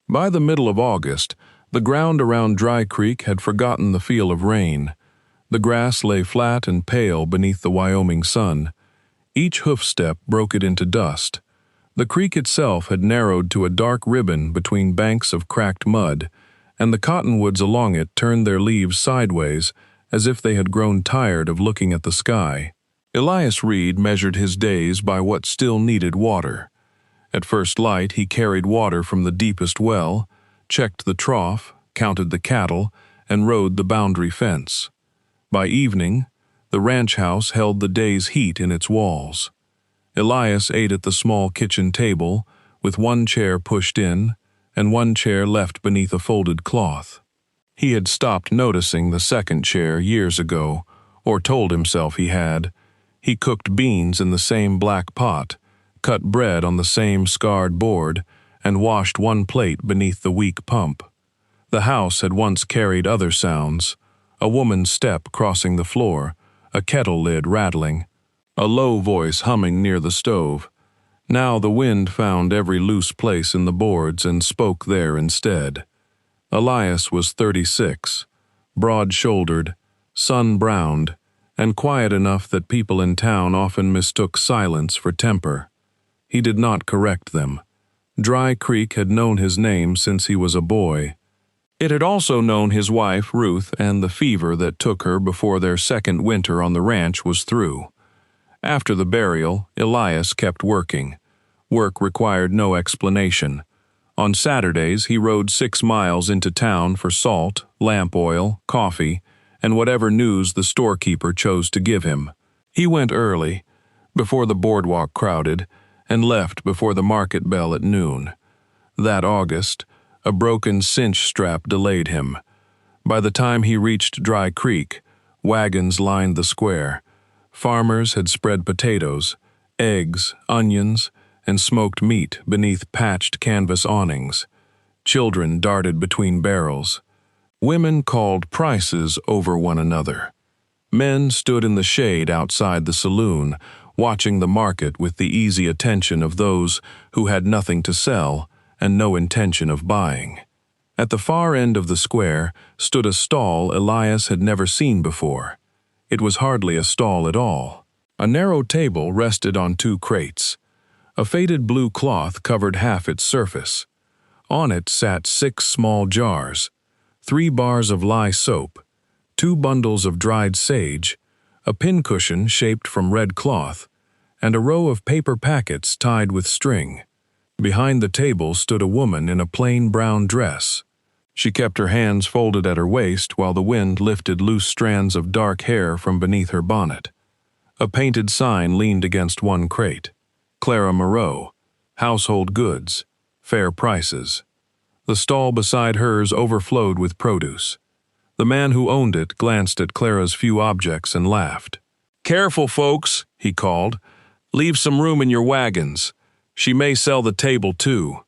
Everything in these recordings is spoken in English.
By the middle of August, the ground around Dry Creek had forgotten the feel of rain. The grass lay flat and pale beneath the Wyoming sun. Each hoofstep broke it into dust. The creek itself had narrowed to a dark ribbon between banks of cracked mud, and the cottonwoods along it turned their leaves sideways as if they had grown tired of looking at the sky. Elias Reed measured his days by what still needed water. At first light, he carried water from the deepest well, checked the trough, counted the cattle, and rode the boundary fence. By evening, the ranch house held the day's heat in its walls. Elias ate at the small kitchen table, with one chair pushed in and one chair left beneath a folded cloth. He had stopped noticing the second chair years ago, or told himself he had. He cooked beans in the same black pot, cut bread on the same scarred board, and washed one plate beneath the weak pump. The house had once carried other sounds: a woman's step crossing the floor, a kettle lid rattling, a low voice humming near the stove. Now the wind found every loose place in the boards and spoke there instead. Elias was 36, broad-shouldered, sun-browned, and quiet enough that people in town often mistook silence for temper. He did not correct them. Dry Creek had known his name since he was a boy. It had also known his wife, Ruth, and the fever that took her before their second winter on the ranch was through. After the burial, Elias kept working. Work required no explanation. On Saturdays, he rode 6 miles into town for salt, lamp oil, coffee, and whatever news the storekeeper chose to give him. He went early, before the boardwalk crowded, and left before the market bell at noon. That August, a broken cinch strap delayed him. By the time he reached Dry Creek, wagons lined the square. Farmers had spread potatoes, eggs, onions, and smoked meat beneath patched canvas awnings. Children darted between barrels. Women called prices over one another. Men stood in the shade outside the saloon, watching the market with the easy attention of those who had nothing to sell and no intention of buying. At the far end of the square stood a stall Elias had never seen before. It was hardly a stall at all. A narrow table rested on 2 crates. A faded blue cloth covered half its surface. On it sat 6 small jars, 3 bars of lye soap, 2 bundles of dried sage, a pincushion shaped from red cloth, and a row of paper packets tied with string. Behind the table stood a woman in a plain brown dress. She kept her hands folded at her waist while the wind lifted loose strands of dark hair from beneath her bonnet. A painted sign leaned against one crate: Clara Moreau, household goods, fair prices. The stall beside hers overflowed with produce. The man who owned it glanced at Clara's few objects and laughed. "Careful, folks," he called. "Leave some room in your wagons. She may sell the table, too."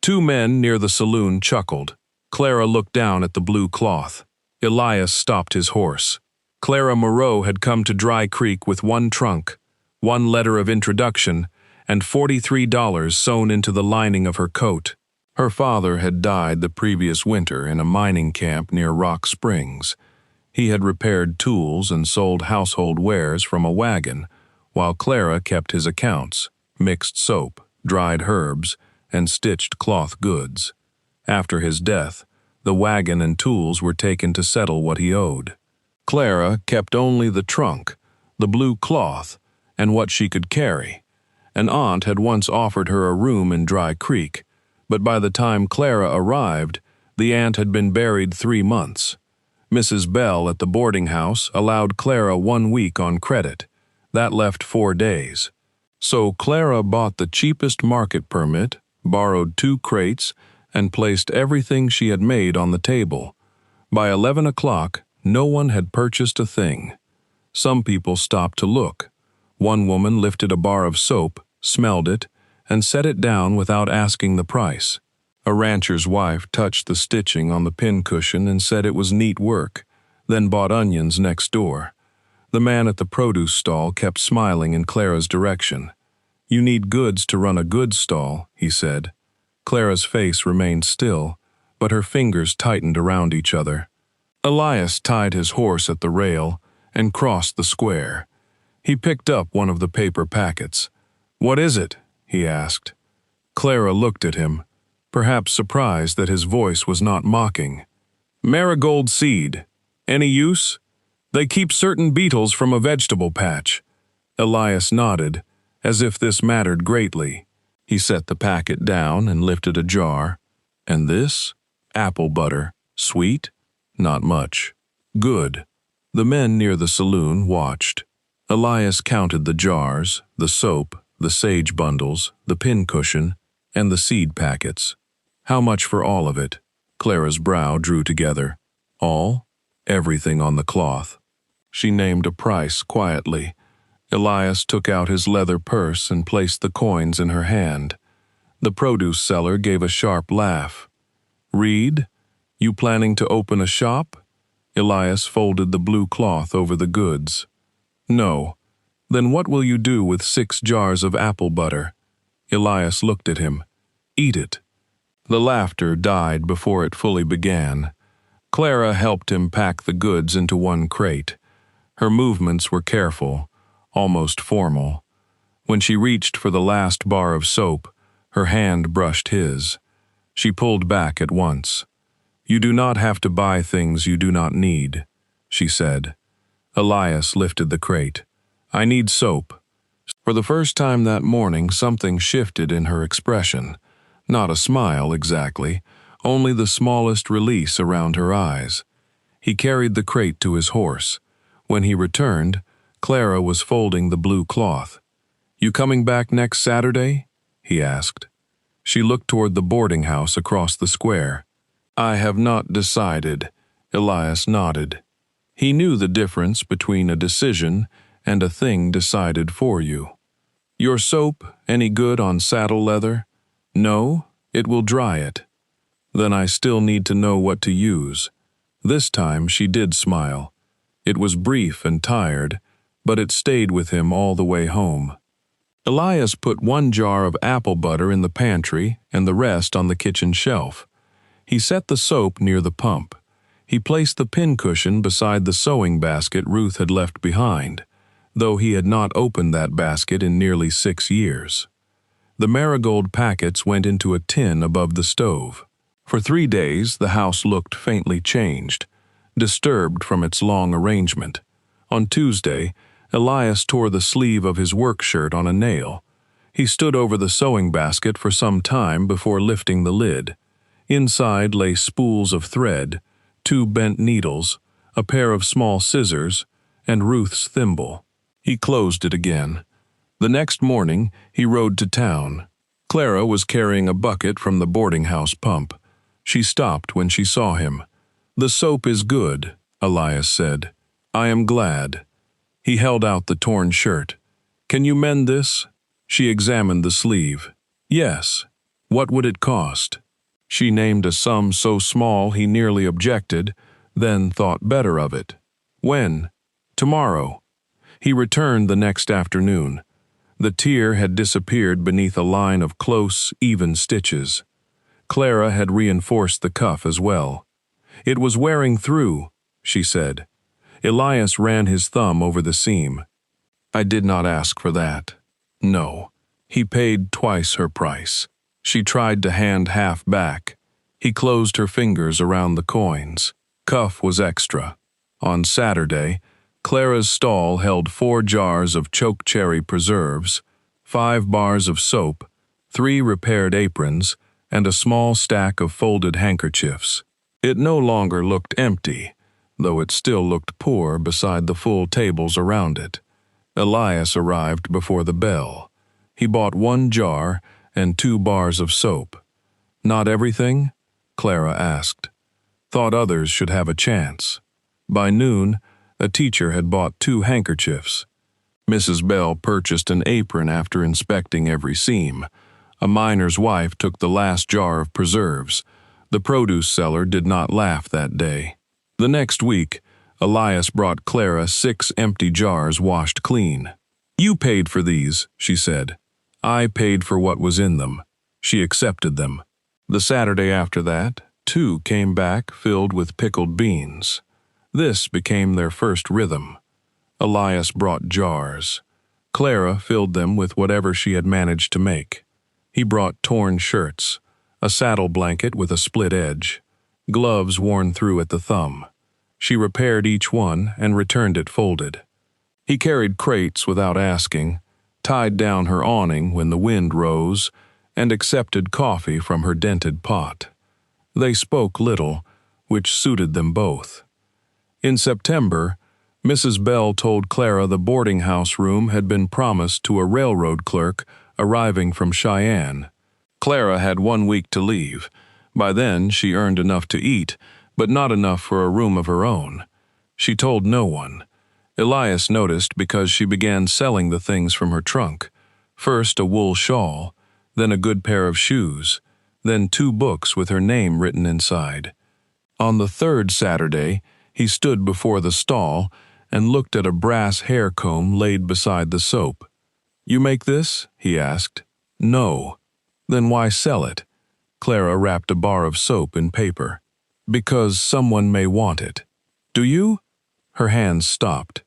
2 men near the saloon chuckled. Clara looked down at the blue cloth. Elias stopped his horse. Clara Moreau had come to Dry Creek with 1 trunk, 1 letter of introduction, and $43 sewn into the lining of her coat. Her father had died the previous winter in a mining camp near Rock Springs. He had repaired tools and sold household wares from a wagon, while Clara kept his accounts, mixed soap, dried herbs, and stitched cloth goods. After his death, the wagon and tools were taken to settle what he owed. Clara kept only the trunk, the blue cloth, and what she could carry. An aunt had once offered her a room in Dry Creek, but by the time Clara arrived, the aunt had been buried 3 months. Mrs. Bell at the boarding house allowed Clara 1 week on credit. That left 4 days. So Clara bought the cheapest market permit, borrowed 2 crates, and placed everything she had made on the table. By 11 o'clock, no one had purchased a thing. Some people stopped to look. One woman lifted a bar of soap, smelled it, and set it down without asking the price. A rancher's wife touched the stitching on the pincushion and said it was neat work, then bought onions next door. The man at the produce stall kept smiling in Clara's direction. "You need goods to run a goods stall," he said. Clara's face remained still, but her fingers tightened around each other. Elias tied his horse at the rail and crossed the square. He picked up one of the paper packets. "What is it?" he asked. Clara looked at him, perhaps surprised that his voice was not mocking. "Marigold seed. Any use? They keep certain beetles from a vegetable patch." Elias nodded, as if this mattered greatly. He set the packet down and lifted a jar. "And this? Apple butter. Sweet? Not much. Good." The men near the saloon watched. Elias counted the jars, the soap, the sage bundles, the pincushion, and the seed packets. "How much for all of it?" Clara's brow drew together. "All? Everything on the cloth." She named a price quietly. Elias took out his leather purse and placed the coins in her hand. The produce seller gave a sharp laugh. "Reed, you planning to open a shop?" Elias folded the blue cloth over the goods. "No." "Then what will you do with 6 jars of apple butter?" Elias looked at him. "Eat it." The laughter died before it fully began. Clara helped him pack the goods into one crate. Her movements were careful, almost formal. When she reached for the last bar of soap, her hand brushed his. She pulled back at once. "You do not have to buy things you do not need," she said. Elias lifted the crate. "I need soap." For the first time that morning, something shifted in her expression. Not a smile exactly, only the smallest release around her eyes. He carried the crate to his horse. When he returned, Clara was folding the blue cloth. "You coming back next Saturday?" he asked. She looked toward the boarding house across the square. "I have not decided," Elias nodded. He knew the difference between a decision and a thing decided for you. "Your soap any good on saddle leather?" "No, it will dry it." "Then I still need to know what to use." This time she did smile. It was brief and tired, but it stayed with him all the way home. Elias put 1 jar of apple butter in the pantry and the rest on the kitchen shelf. He set the soap near the pump. He placed the pincushion beside the sewing basket Ruth had left behind, though he had not opened that basket in nearly 6 years. The marigold packets went into a tin above the stove. For 3 days, the house looked faintly changed, disturbed from its long arrangement. On Tuesday, Elias tore the sleeve of his work shirt on a nail. He stood over the sewing basket for some time before lifting the lid. Inside lay spools of thread, 2 bent needles, a pair of small scissors, and Ruth's thimble. He closed it again. The next morning, he rode to town. Clara was carrying a bucket from the boarding house pump. She stopped when she saw him. "The soap is good," Elias said. "I am glad." He held out the torn shirt. "Can you mend this?" She examined the sleeve. "Yes." "What would it cost?" She named a sum so small he nearly objected, then thought better of it. "When?" "Tomorrow." He returned the next afternoon. The tear had disappeared beneath a line of close, even stitches. Clara had reinforced the cuff as well. "It was wearing through," she said. Elias ran his thumb over the seam. "I did not ask for that." "No." He paid twice her price. She tried to hand half back. He closed her fingers around the coins. Cuff was extra. On Saturday, Clara's stall held 4 jars of chokecherry preserves, 5 bars of soap, 3 repaired aprons, and a small stack of folded handkerchiefs. It no longer looked empty, though it still looked poor beside the full tables around it. Elias arrived before the bell. He bought 1 jar and 2 bars of soap. "Not everything?" Clara asked. "Thought others should have a chance." By noon, a teacher had bought 2 handkerchiefs. Mrs. Bell purchased an apron after inspecting every seam. A miner's wife took the last jar of preserves. The produce seller did not laugh that day. The next week, Elias brought Clara 6 empty jars washed clean. "You paid for these," she said. "I paid for what was in them." She accepted them. The Saturday after that, 2 came back filled with pickled beans. This became their first rhythm. Elias brought jars. Clara filled them with whatever she had managed to make. He brought torn shirts, a saddle blanket with a split edge, gloves worn through at the thumb. She repaired each one and returned it folded. He carried crates without asking, tied down her awning when the wind rose, and accepted coffee from her dented pot. They spoke little, which suited them both. In September, Mrs. Bell told Clara the boarding house room had been promised to a railroad clerk arriving from Cheyenne. Clara had 1 week to leave. By then, she earned enough to eat, but not enough for a room of her own. She told no one. Elias noticed because she began selling the things from her trunk. First a wool shawl, then a good pair of shoes, then 2 books with her name written inside. On the 3rd Saturday, he stood before the stall and looked at a brass hair comb laid beside the soap. "You make this?" he asked. "No." "Then why sell it?" Clara wrapped a bar of soap in paper. "Because someone may want it." "Do you?" Her hands stopped.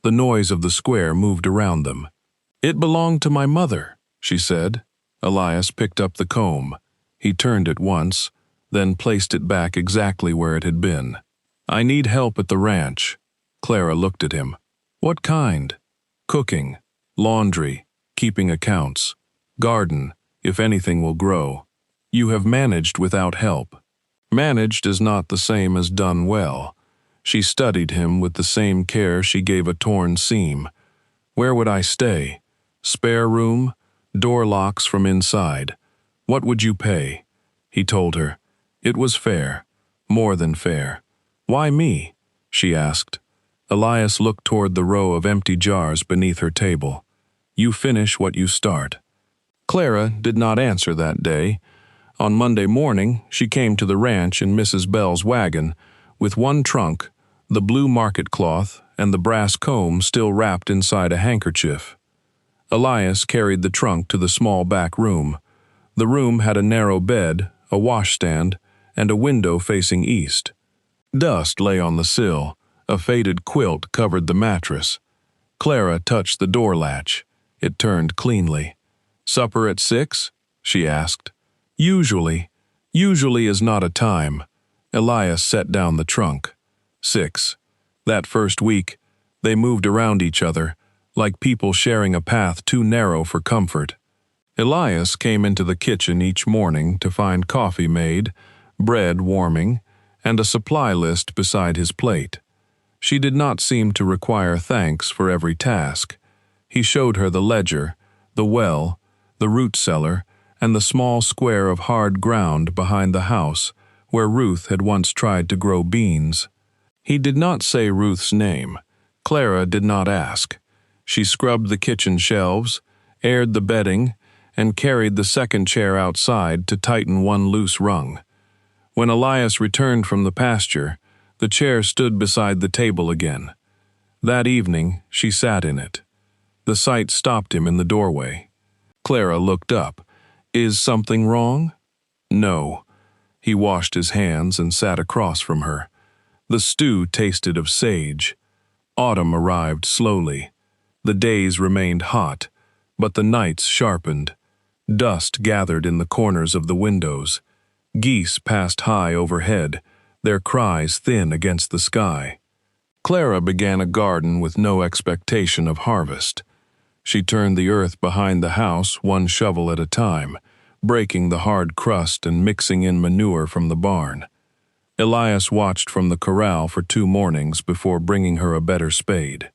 The noise of the square moved around them. "It belonged to my mother," she said. Elias picked up the comb. He turned it once, then placed it back exactly where it had been. "I need help at the ranch." Clara looked at him. "What kind?" "Cooking, laundry, keeping accounts, garden, if anything will grow." "You have managed without help." Managed is not the same as done well. She studied him with the same care she gave a torn seam. "Where would I stay? Spare room? Door locks from inside. What would you pay?" He told her. It was fair, more than fair. "Why me?" she asked. Elias looked toward the row of empty jars beneath her table. "You finish what you start." Clara did not answer that day. On Monday morning, she came to the ranch in Mrs. Bell's wagon, with 1 trunk, the blue market cloth, and the brass comb still wrapped inside a handkerchief. Elias carried the trunk to the small back room. The room had a narrow bed, a washstand, and a window facing east. Dust lay on the sill. A faded quilt covered the mattress. Clara touched the door latch. It turned cleanly. "Supper at 6?" she asked. Usually is not a time." Elias set down the trunk. 6. That first week, they moved around each other, like people sharing a path too narrow for comfort. Elias came into the kitchen each morning to find coffee made, bread warming, and a supply list beside his plate. She did not seem to require thanks for every task. He showed her the ledger, the well, the root cellar, and the small square of hard ground behind the house where Ruth had once tried to grow beans. He did not say Ruth's name. Clara did not ask. She scrubbed the kitchen shelves, aired the bedding, and carried the second chair outside to tighten one loose rung. When Elias returned from the pasture, the chair stood beside the table again. That evening, she sat in it. The sight stopped him in the doorway. Clara looked up. "Is something wrong?" "No." He washed his hands and sat across from her. The stew tasted of sage. Autumn arrived slowly. The days remained hot, but the nights sharpened. Dust gathered in the corners of the windows. Geese passed high overhead, their cries thin against the sky. Clara began a garden with no expectation of harvest. She turned the earth behind the house 1 shovel at a time, breaking the hard crust and mixing in manure from the barn. Elias watched from the corral for 2 mornings before bringing her a better spade.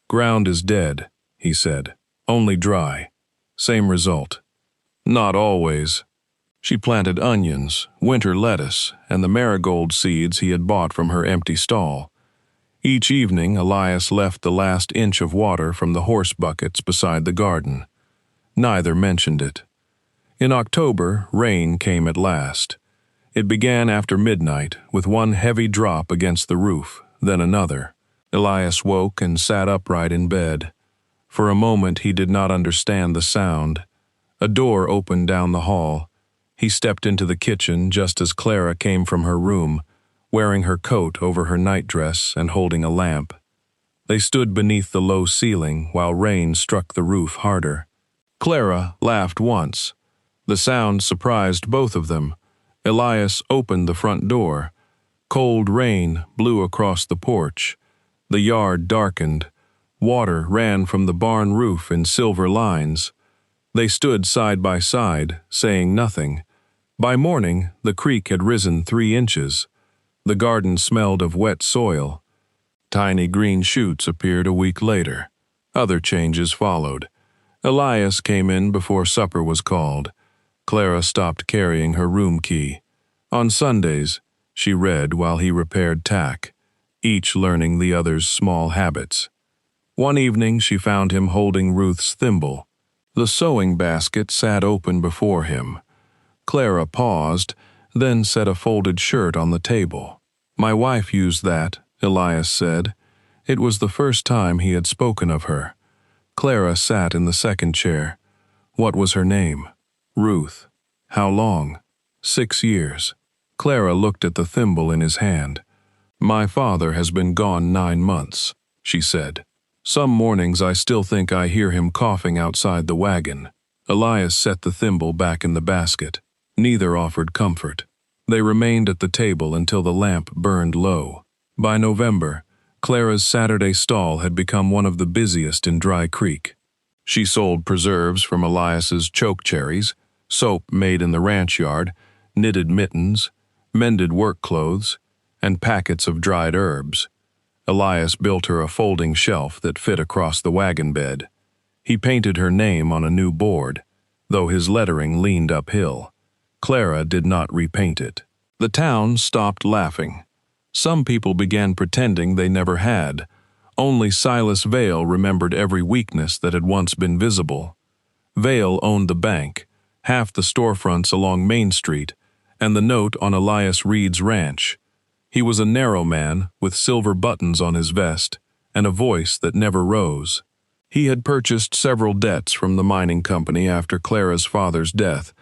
"Ground is dead," he said. "Only dry. Same result." "Not always." She planted onions, winter lettuce, and the marigold seeds he had bought from her empty stall. Each evening, Elias left the last inch of water from the horse buckets beside the garden. Neither mentioned it. In October, rain came at last. It began after midnight, with 1 heavy drop against the roof, then another. Elias woke and sat upright in bed. For a moment he did not understand the sound. A door opened down the hall. He stepped into the kitchen just as Clara came from her room, wearing her coat over her nightdress and holding a lamp. They stood beneath the low ceiling while rain struck the roof harder. Clara laughed once. The sound surprised both of them. Elias opened the front door. Cold rain blew across the porch. The yard darkened. Water ran from the barn roof in silver lines. They stood side by side, saying nothing. By morning, the creek had risen 3 inches. The garden smelled of wet soil. Tiny green shoots appeared a week later. Other changes followed. Elias came in before supper was called. Clara stopped carrying her room key. On Sundays, she read while he repaired tack, each learning the other's small habits. One evening she found him holding Ruth's thimble. The sewing basket sat open before him. Clara paused, then set a folded shirt on the table. "My wife used that," Elias said. It was the first time he had spoken of her. Clara sat in the second chair. What was her name? Ruth. How long? 6 years. Clara looked at the thimble in his hand. "My father has been gone 9 months," she said. "Some mornings I still think I hear him coughing outside the wagon." Elias set the thimble back in the basket. Neither offered comfort. They remained at the table until the lamp burned low. By November, Clara's Saturday stall had become one of the busiest in Dry Creek. She sold preserves from Elias's choke cherries, soap made in the ranch yard, knitted mittens, mended work clothes, and packets of dried herbs. Elias built her a folding shelf that fit across the wagon bed. He painted her name on a new board, though his lettering leaned uphill. Clara did not repaint it. The town stopped laughing. Some people began pretending they never had. Only Silas Vale remembered every weakness that had once been visible. Vale owned the bank, half the storefronts along Main Street, and the note on Elias Reed's ranch. He was a narrow man with silver buttons on his vest and a voice that never rose. He had purchased several debts from the mining company after Clara's father's death,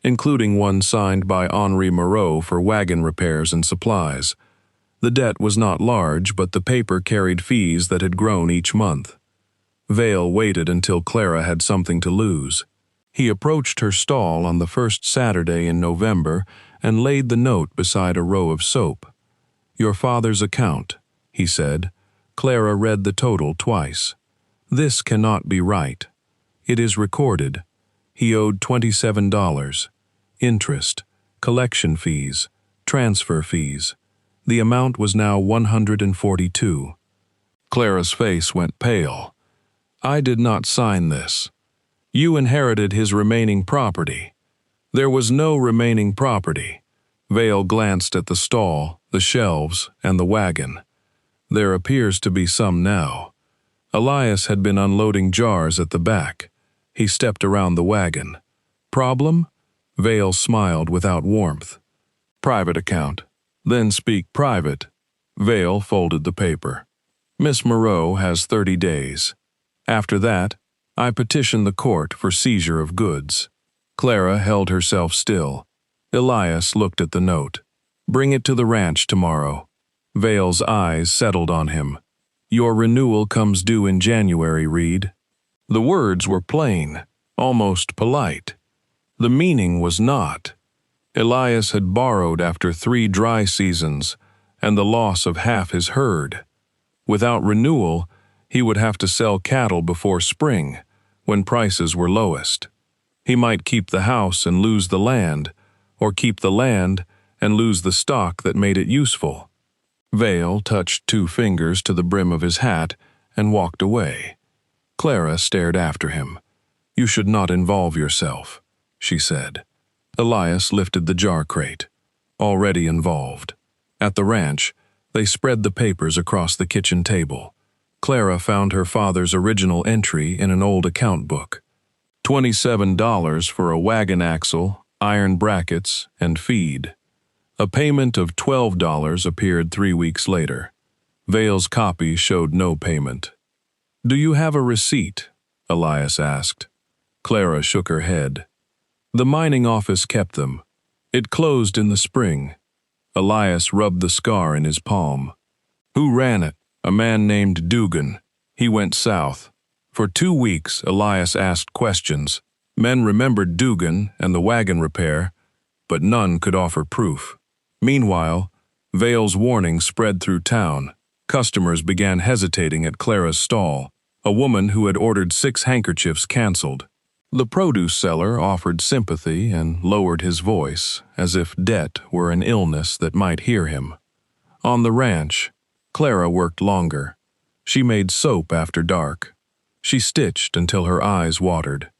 including one signed by Clara Moreau for wagon repairs and supplies. The debt was not large, but the paper carried fees that had grown each month. Vale waited until Clara had something to lose. He approached her stall on the first Saturday in November and laid the note beside a row of soap. "Your father's account," he said. Clara read the total twice. "This cannot be right. It is recorded. He owed $27. Interest, collection fees, transfer fees. The amount was now $142. Clara's face went pale. "I did not sign this. You inherited his remaining property." "There was no remaining property." Vale glanced at the stall, the shelves, and the wagon. "There appears to be some now." Elias had been unloading jars at the back. He stepped around the wagon. "Problem?" Vale smiled without warmth. "Private account." "Then speak private." Vale folded the paper. "Miss Moreau has 30 days. After that, I petition the court for seizure of goods." Clara held herself still. Elias looked at the note. "Bring it to the ranch tomorrow." Vale's eyes settled on him. "Your renewal comes due in January, Reed." The words were plain, almost polite. The meaning was not. Elias had borrowed after 3 dry seasons and the loss of half his herd. Without renewal, he would have to sell cattle before spring, when prices were lowest. He might keep the house and lose the land, or keep the land and lose the stock that made it useful. Vale touched 2 fingers to the brim of his hat and walked away. Clara stared after him. "You should not involve yourself," she said. Elias lifted the jar crate. Already involved. At the ranch, they spread the papers across the kitchen table. Clara found her father's original entry in an old account book. $27 for a wagon axle, iron brackets, and feed. A payment of $12 appeared 3 weeks later. Vale's copy showed no payment. "Do you have a receipt?" Elias asked. Clara shook her head. The mining office kept them. It closed in the spring. Elias rubbed the scar in his palm. Who ran it? A man named Dugan. He went south. For 2 weeks, Elias asked questions. Men remembered Dugan and the wagon repair, but none could offer proof. Meanwhile, Vale's warning spread through town. Customers began hesitating at Clara's stall. A woman who had ordered 6 handkerchiefs canceled. The produce seller offered sympathy and lowered his voice, as if debt were an illness that might hear him. On the ranch, Clara worked longer. She made soap after dark. She stitched until her eyes watered.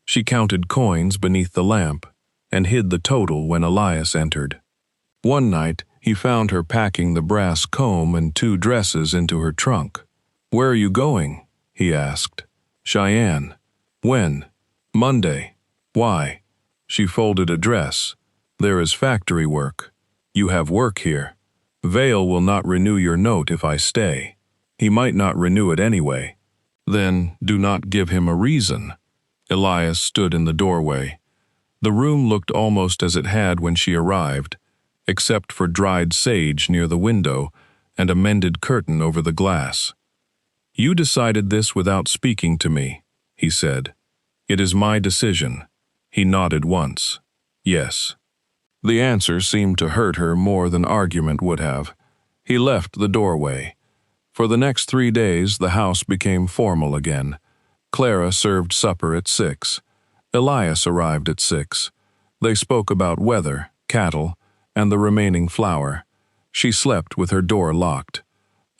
She counted coins beneath the lamp and hid the total when Elias entered. One night, he found her packing the brass comb and 2 dresses into her trunk. "Where are you going?" he asked. "Cheyenne." "When?" "Monday." "Why?" She folded a dress. "There is factory work. You have work here. Vale will not renew your note if I stay. He might not renew it anyway." "Then do not give him a reason." Elias stood in the doorway. The room looked almost as it had when she arrived, except for dried sage near the window and a mended curtain over the glass. "You decided this without speaking to me," he said. "It is my decision." He nodded once. "Yes." The answer seemed to hurt her more than argument would have. He left the doorway. For the next 3 days, the house became formal again. Clara served supper at 6. Elias arrived at 6. They spoke about weather, cattle, and the remaining flour. She slept with her door locked.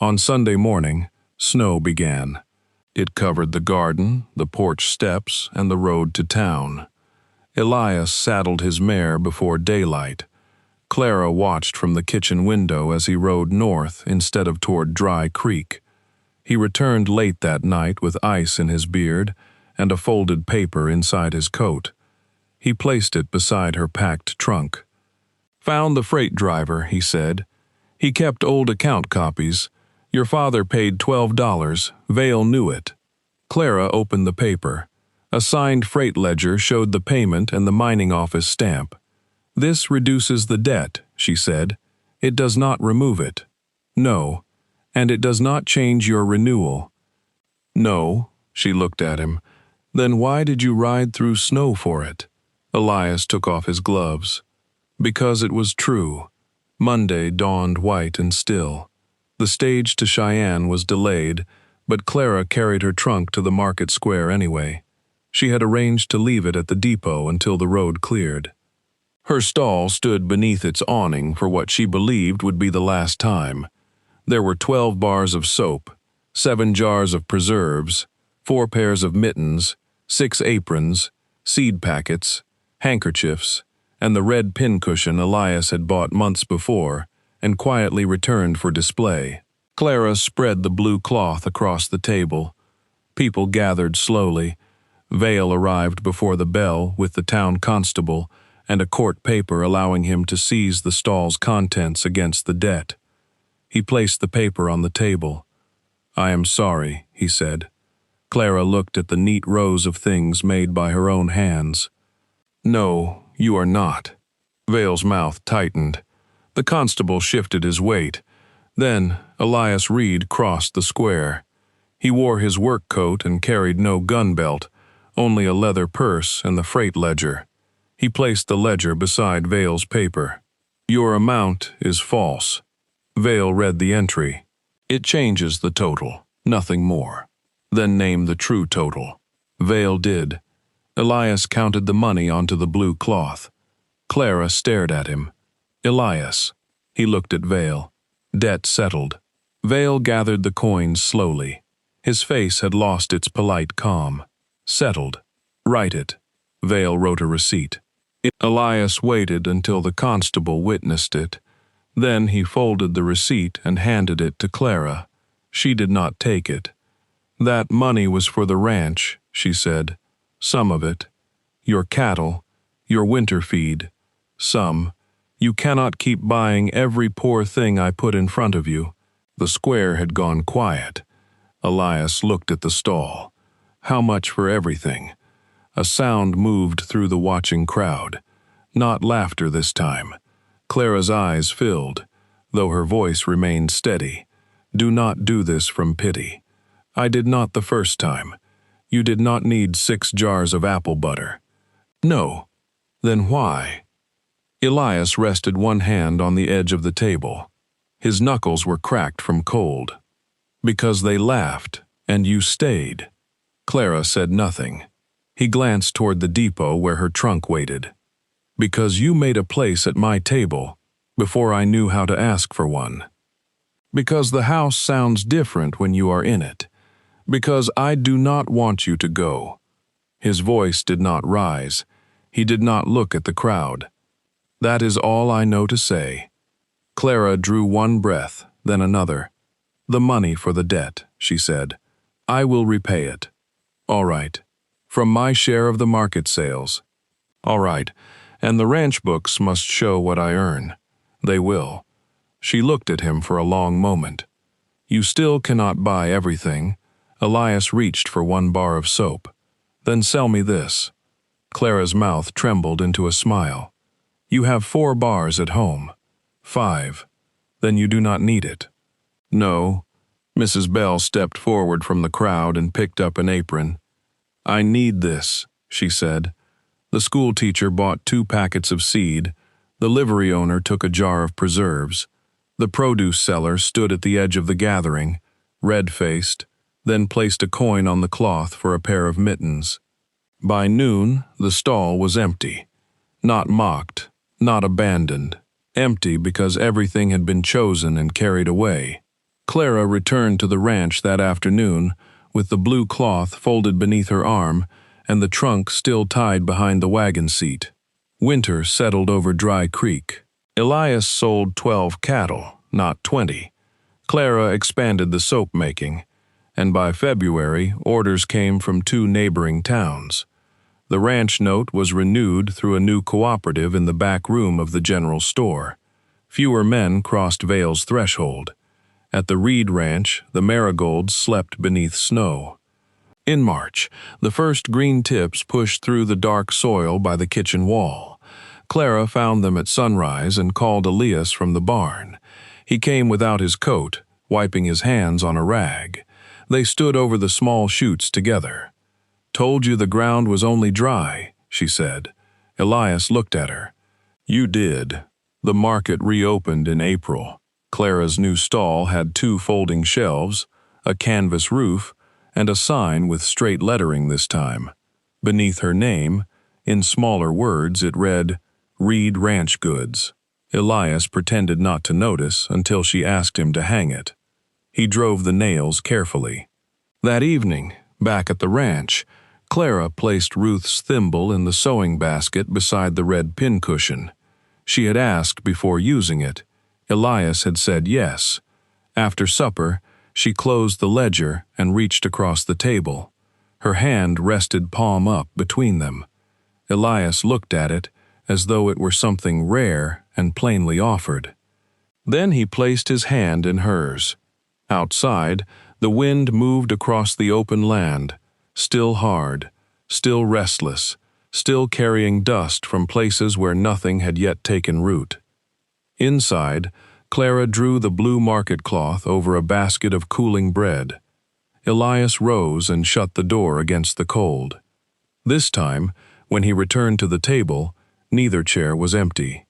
On Sunday morning, snow began. It covered the garden, the porch steps, and the road to town. Elias saddled his mare before daylight. Clara watched from the kitchen window as he rode north instead of toward Dry Creek. He returned late that night with ice in his beard and a folded paper inside his coat. He placed it beside her packed trunk. "Found the freight driver," he said. "He kept old account copies. Your father paid $12. Vale knew it." Clara opened the paper. A signed freight ledger showed the payment and the mining office stamp. "This reduces the debt," she said. "It does not remove it." "No, and it does not change your renewal." "No," she looked at him. "Then why did you ride through snow for it?" Elias took off his gloves. "Because it was true." Monday dawned white and still. The stage to Cheyenne was delayed, but Clara carried her trunk to the market square anyway. She had arranged to leave it at the depot until the road cleared. Her stall stood beneath its awning for what she believed would be the last time. There were 12 bars of soap, 7 jars of preserves, 4 pairs of mittens, 6 aprons, seed packets, handkerchiefs, and the red pincushion Elias had bought months before and quietly returned for display. Clara spread the blue cloth across the table. People gathered slowly. Vale arrived before the bell with the town constable and a court paper allowing him to seize the stall's contents against the debt. He placed the paper on the table. "I am sorry," he said. Clara looked at the neat rows of things made by her own hands. "No, you are not." Vale's mouth tightened. The constable shifted his weight. Then Elias Reed crossed the square. He wore his work coat and carried no gun belt, only a leather purse and the freight ledger. He placed the ledger beside Vale's paper. "Your amount is false." Vale read the entry. "It changes the total, nothing more." "Then name the true total." Vale did. Elias counted the money onto the blue cloth. Clara stared at him. "Elias." He looked at Vale. Debt settled. Vale gathered the coins slowly. His face had lost its polite calm. "Settled." "Write it." Vale wrote a receipt. Elias waited until the constable witnessed it. Then he folded the receipt and handed it to Clara. She did not take it. "That money was for the ranch," she said. "Some of it. Your cattle, your winter feed. Some. You cannot keep buying every poor thing I put in front of you." The square had gone quiet. Elias looked at the stall. "How much for everything?" A sound moved through the watching crowd. Not laughter this time. Clara's eyes filled, though her voice remained steady. Do not do this from pity. I did not the first time. You did not need 6 jars of apple butter. No. Then why? Elias rested one hand on the edge of the table. His knuckles were cracked from cold. Because they laughed, and you stayed. Clara said nothing. He glanced toward the depot where her trunk waited. Because you made a place at my table before I knew how to ask for one. Because the house sounds different when you are in it. Because I do not want you to go. His voice did not rise. He did not look at the crowd. That is all I know to say. Clara drew one breath, then another. The money for the debt, she said. I will repay it. All right. From my share of the market sales. All right. And the ranch books must show what I earn. They will. She looked at him for a long moment. You still cannot buy everything. Elias reached for 1 bar of soap. Then sell me this. Clara's mouth trembled into a smile. You have 4 bars at home. 5. Then you do not need it. No. Mrs. Bell stepped forward from the crowd and picked up an apron. I need this, she said. The school teacher bought 2 packets of seed. The livery owner took a jar of preserves. The produce seller stood at the edge of the gathering, red-faced, then placed a coin on the cloth for a pair of mittens. By noon, the stall was empty. Not mocked, not abandoned. Empty because everything had been chosen and carried away. Clara returned to the ranch that afternoon with the blue cloth folded beneath her arm and the trunk still tied behind the wagon seat. Winter settled over Dry Creek. Elias sold 12 cattle, not 20. Clara expanded the soap making, and by February, orders came from 2 neighboring towns. The ranch note was renewed through a new cooperative in the back room of the general store. Fewer men crossed Vale's threshold. At the Reed Ranch, the marigolds slept beneath snow. In March, the first green tips pushed through the dark soil by the kitchen wall. Clara found them at sunrise and called Elias from the barn. He came without his coat, wiping his hands on a rag. They stood over the small chutes together. Told you the ground was only dry, she said. Elias looked at her. You did. The market reopened in April. Clara's new stall had 2 folding shelves, a canvas roof, and a sign with straight lettering this time. Beneath her name, in smaller words, it read, Reed Ranch Goods. Elias pretended not to notice until she asked him to hang it. He drove the nails carefully. That evening, back at the ranch, Clara placed Ruth's thimble in the sewing basket beside the red pincushion. She had asked before using it. Elias had said yes. After supper, she closed the ledger and reached across the table. Her hand rested palm up between them. Elias looked at it as though it were something rare and plainly offered. Then he placed his hand in hers. Outside, the wind moved across the open land, still hard, still restless, still carrying dust from places where nothing had yet taken root. Inside, Clara drew the blue market cloth over a basket of cooling bread. Elias rose and shut the door against the cold. This time, when he returned to the table, neither chair was empty.